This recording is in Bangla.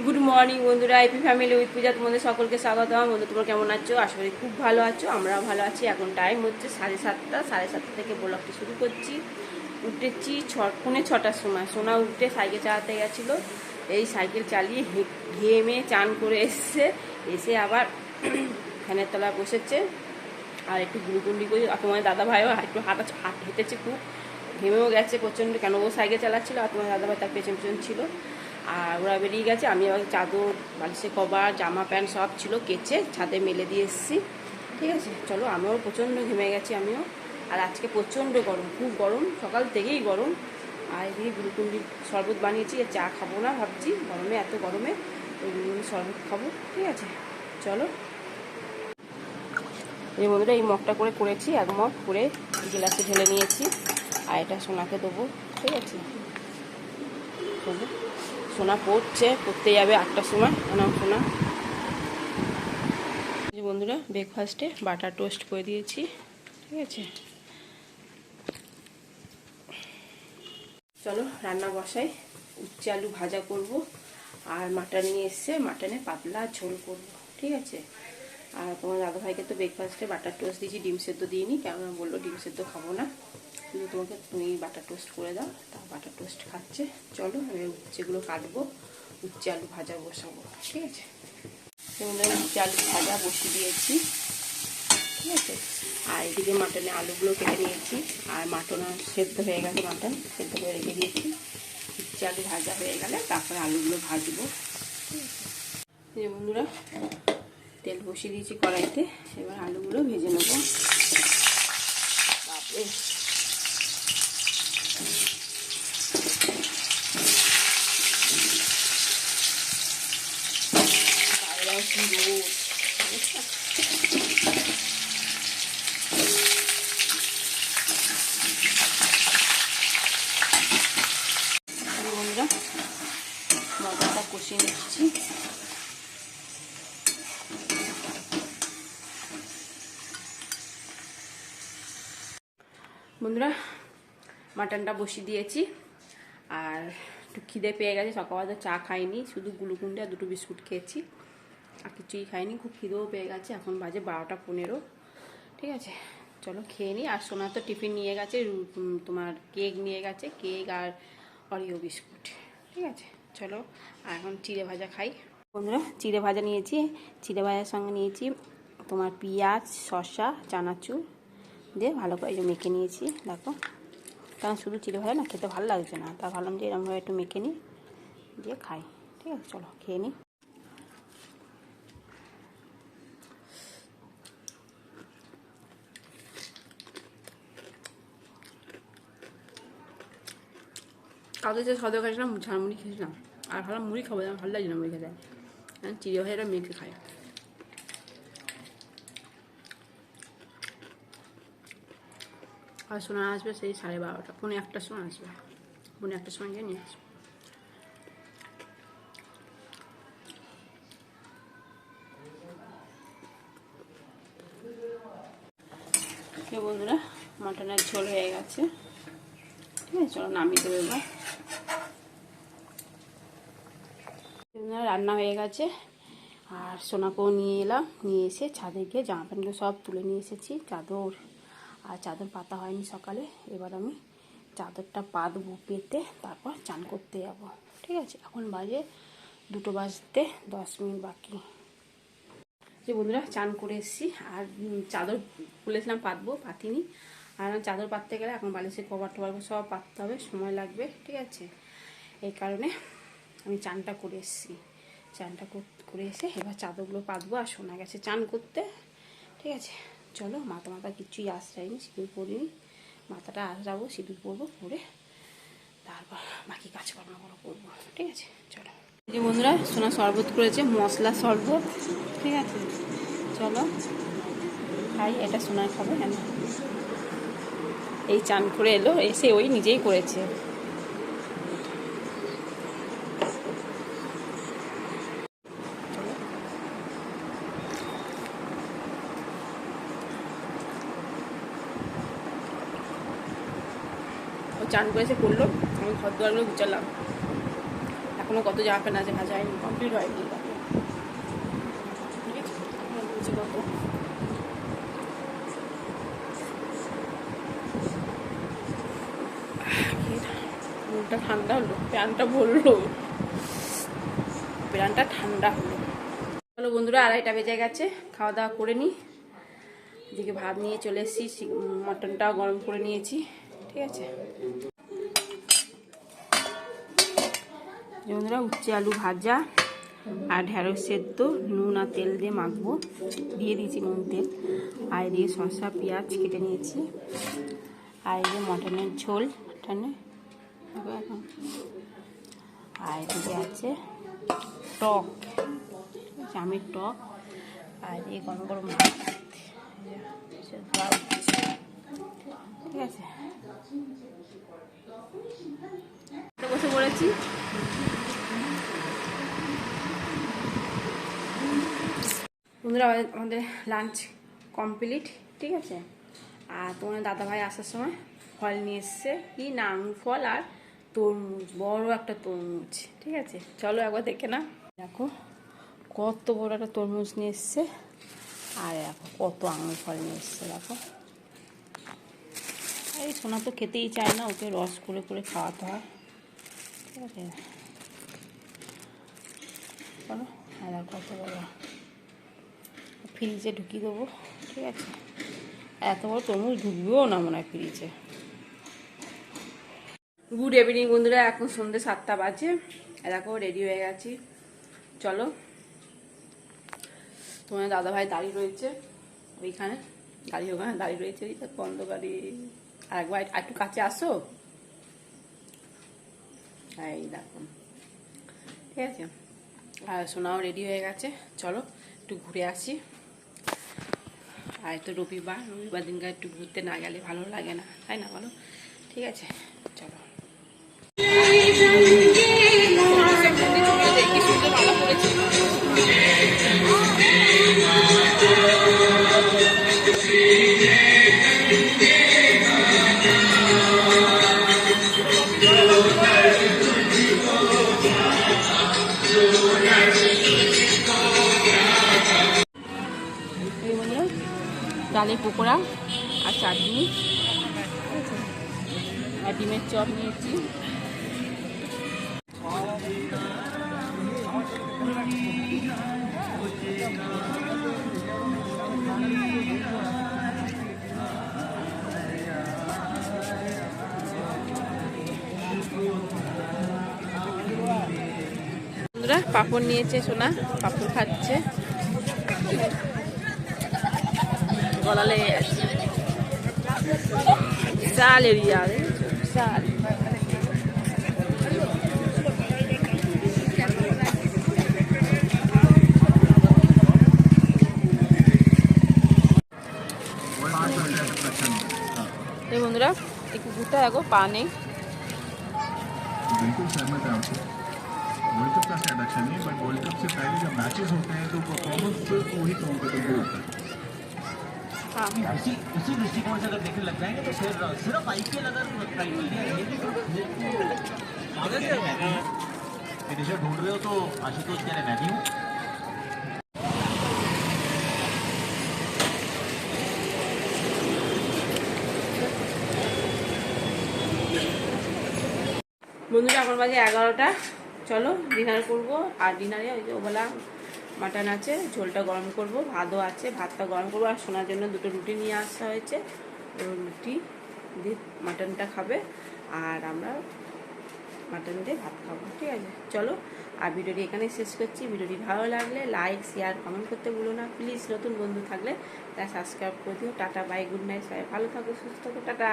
গুড মর্নিং বন্ধুরা, আইপি ফ্যামিলি উইথ পূজা তোমাদের সকলকে স্বাগতম। বন্ধু, তোমরা কেমন আছো? আশা করি খুব ভালো আছো, আমরাও ভালো আছি। এখন টাইম হচ্ছে 7:30। 7:30 থেকে ব্লগটি শুরু করছি। উঠেছি 6:45 সময়। সোনা উঠে সাইকেল চালাতে গেছিলো। এই সাইকেল চালিয়ে ঘেমে চান করে এসে আবার ফ্যানের তলায় বসেছে আর একটু গুড়গুন্ডি করে। তোমার দাদা ভাইও একটু হেঁটেছে, খুব ঘেমেও গেছে প্রচণ্ড, কেন ও সাইকেল চালাচ্ছিলো আর তোমার দাদা ভাই তার পেছন পেছন ছিল। আর ওরা বেরিয়ে গেছে। আমি আবার চাদর, বালিশের কভার, জামা প্যান্ট সব ছিল কেচে ছাদে মেলে দিয়ে এসেছি। ঠিক আছে, চলো। আমিও প্রচণ্ড ঘেমে গেছি আমিও। আর আজকে প্রচণ্ড গরম, খুব গরম, সকাল থেকেই গরম। আর এদিকে গ্লুকন্ডি শরবত বানিয়েছি, চা খাবো না ভাবছি, গরমে, এত গরমে ওই গ্লুকন্ডি শরবত খাবো। ঠিক আছে, চলো। এই বন্ধুরা, এই মগটা করেছি, এক মগ করে গ্লাসে ঢেলে নিয়েছি। আর এটা সোনাকে দেবো। ঠিক আছে, চলো। সোনা পড়তে যাবে 8টার সময়। নাম সোনা। বন্ধুরা, ব্রেকফাস্টে বাটার টোস্ট করে দিয়েছি। ঠিক আছে, চলো রান্না বসাই। উচ্ছে আলু ভাজা করব আর মাটন নিয়ে এসছে, মাটনে পাতলা ঝোল করব। ঠিক আছে। আর তোমার দাদাভাইকে তো ব্রেকফাস্টে বাটার টোস্ট দিয়েছি, ডিম সেদ্ধ দিইনি, কেননা বললো ডিম সেদ্ধ খাবো না, কিন্তু তুমি বাটার টোস্ট করে দাও। তা বাটার টোস্ট খাচ্ছে। চলো, আমি উচ্ছেগুলো কাটবো, উচ্ছে আলু ভাজা বসাবো। ঠিক আছে, উচ্ছে আলু ভাজা বসিয়ে দিয়েছি। ঠিক আছে, আর এদিকে মাটনে আলুগুলো কেটে নিয়েছি। আর মাটন সেদ্ধ হয়ে গেছে, মাটন সেদ্ধ করে রেখে দিয়েছি। উচ্ছে আলু ভাজা হয়ে গেলে তারপরে আলুগুলো ভাজবো। ঠিক আছে বন্ধুরা, তেল বসিয়ে দিয়েছি কড়াইতে, এবার আলুগুলো ভেজে নেবো। বাপরে, কি রোদ! বন্ধুরা, মশলাটা কষিয়ে নিচ্ছি। বন্ধুরা, মাটনটা বসিয়ে দিয়েছি। আর একটু খিদে পেয়ে গেছে, সকালবেলা চা খাইনি, শুধু গ্লুকন্ডি আর 2টো বিস্কুট খেয়েছি, আর কিছুই খাইনি। খুব খিদেও পেয়ে গেছে, এখন বাজে 12টা 15। ঠিক আছে, চলো খেয়ে নিই। আর সোনা তো টিফিন নিয়ে গেছে, তোমার কেক নিয়ে গেছে, কেক আর অরিও বিস্কুট। ঠিক আছে, চলো। আর এখন চিড়ে ভাজা খাই। বন্ধুরা, চিড়ে ভাজা নিয়েছি, চিড়ে ভাজার সঙ্গে নিয়েছি তোমার পেঁয়াজ, শসা, চানাচুর দিয়ে ভালো করে মেখে নিয়েছি। দেখো, কারণ শুধু চিড়ে ভাজা না খেতে ভালো লাগছে না, তা ভাবলাম যে এরকমভাবে একটু মেখে নিই, দিয়ে খাই। ঠিক আছে, চলো খেয়ে নিই। কাউকে যে সদর খাইছিলাম, ঝালমুড়ি খেয়েছিলাম, আর ভাবলাম মুড়ি খাবো, ভালো লাগছে না মুড়ি খেতে, চিড়ে ভাজাটা মেখে খাই। আর সোনা আসবে সেই 12:30, 1:45 সময় আসবে, 1:45 সময় গিয়ে নিয়ে আসবে। বন্ধুরা, মাটনের ঝোল হয়ে গেছে। ঠিক আছে, চলো নামিয়ে দেবো এবার। রান্না হয়ে গেছে। আর সোনাকেও নিয়ে এলাম, নিয়ে এসে ছাদে গিয়ে জামা প্যান্টগুলো সব তুলে নিয়ে এসেছি। চাদর পাতা হয়নি সকালে, এবার আমি চাদরটা পাতবো, পেতে তারপর চান করতে যাব। ঠিক আছে, এখন বাজে 2টো বাজতে 10 মিনিট বাকি। যে বন্ধুরা, চান করে এসেছি। আর চাদর খুলেছিলাম পাতবো, পাতিনি। আর চাদর পাততে গেলে এখন বালিশের কভার টভার সব পাততে হবে, সময় লাগবে। ঠিক আছে, এই কারণে আমি চানটা করে এসেছি। চানটা করে এসে এবার চাদরগুলো পাতবো। আর সোনা গেছে চান করতে। ঠিক আছে, চলো। মাথা কিছুই আশ্রাইনি, সিঁদুর পরিনি, মাথাটা আশ্রাবো, সিঁদুর পরবো, পরে তারপর বাকি কাজকর্মগুলো করবো। ঠিক আছে, চলো। এই বন্ধুরা, সোনা শরবত করেছে, মশলা শরবত। ঠিক আছে, চলো খাই। এটা সোনার খাবে কেন, এই চান করে এলো, এসে ওই নিজেই করেছে। ও চান করেছে, করলো, আমি ঘর দুয়ারগুলো গুছালাম। এখন এখনো কত জামা প্যান্ট আছে ভাজা হয়নি, কমপ্লিট হয়নি। ঠিক আছে, কত মুখটা ঠান্ডা হলো, প্যানটা ভরলো, প্যানটা ঠান্ডা হলো। চলো বন্ধুরা, 2:30 বেজে গেছে, খাওয়া দাওয়া করে নিই। এদিকে ভাত নিয়ে চলে এসেছি, মটনটাও গরম করে নিয়েছি। ঠিক আছে বন্ধুরা, উচ্ছে আলু ভাজা আর ঢেঁড়স সেদ্ধ নুন আর তেল দিয়ে মাখবো, দিয়ে দিয়েছি নুন তেল। আর এদিকে শসা পেঁয়াজ কেটে নিয়েছি। আর এই যে মটনের ঝোল, মটনে এখন। আর এদিকে আছে টক, আমের টক। আর এই গরম গরম ভাত, ঠিক আছে। বসে পড়েছি। বন্ধুরা, আমাদের লাঞ্চ কমপ্লিট। ঠিক আছে, আর তোমার দাদাভাই আসার সময় ফল নিয়ে এসছে, কি না আঙুর ফল আর তরমুজ, বড় একটা তরমুজ। ঠিক আছে, চলো একবার দেখে না। দেখো কত বড় একটা তরমুজ নিয়ে এসছে, আর দেখো কত আঙুর ফল নিয়ে এসছে। দেখো এই সোনা তো খেতেই চায় না, ওকে রস করে করে খাওয়াতে হয়। ঠিক আছে, চলো। আর কত বড়, ফ্রিজে ঢুকিয়ে দেবো। ঠিক আছে, এত বড় তরমুজ ঢুকবেও না মনে হয় ফ্রিজে। গুড ইভিনিং বন্ধুরা, এখন সন্ধ্যে 7টা বাজে। দেখো রেডি হয়ে গেছি, চলো। তোমার দাদাভাই দাঁড়িয়ে রয়েছে ওইখানে, গাড়ি ওখানে দাঁড়িয়ে রয়েছে, বন্ধ গাড়ি। আর একবার একটু কাছে আসো, এই দেখো। ঠিক আছে, আর সোনাও রেডি হয়ে গেছে, চলো একটু ঘুরে আসি। আর তো রবিবার দিনকে একটু ঘুরতে না গেলে ভালো লাগে না, তাই না বলো? ঠিক আছে, চলো। ডালের পকোড়া আর চাটনি, আর ডিমের চপ নিয়েছি। বন্ধুরা, পাঁপড় নিয়েছে সোনা, পাঁপড় খাচ্ছে। গলা লেগে গেছে, বিশাল এরিয়া, বিশাল। এই বন্ধুরা, এই কুকুরটা দেখো পা নেই। बिल्कुल सहमत है आपसे। वर्ल्ड कप का शायद अच्छा नहीं है, बट वर्ल्ड कप से पहले जब मैचेस होते हैं तो परफॉर्मेंस वही कंफर्टेबल होता है। हाँ, उसी दृष्टिकोण से अगर देखने लग जाएंगे तो फिर सिर्फ आईपीएल अगर फिनिशर ढूंढ रहे हो तो आशुतोष कह रहे मैं भी हूँ। বন্ধুরা, এখন বাজে 11টা, চলো ডিনার করব। আর ডিনারে ওই যে ওবেলা মাটন আছে, ঝোলটা গরম করব, ভাতও আছে, ভাতটা গরম করবো। আর শোনার জন্য 2টো রুটি নিয়ে আসা হয়েছে, রুটি দিয়ে মাটনটা খাবে, আর আমরা মাটন দিয়ে ভাত খাবো। ঠিক আছে, চলো। আর ভিডিওটি এখানে শেষ করছি। ভিডিওটি ভালো লাগলে লাইক শেয়ার কমেন্ট করতে ভুলো না প্লিজ। নতুন বন্ধু থাকলে তারা সাবস্ক্রাইব করে দিও। টাটা, বাই, গুড নাইট, সবাই ভালো থাকো, সুস্থ থাকো, টাটা।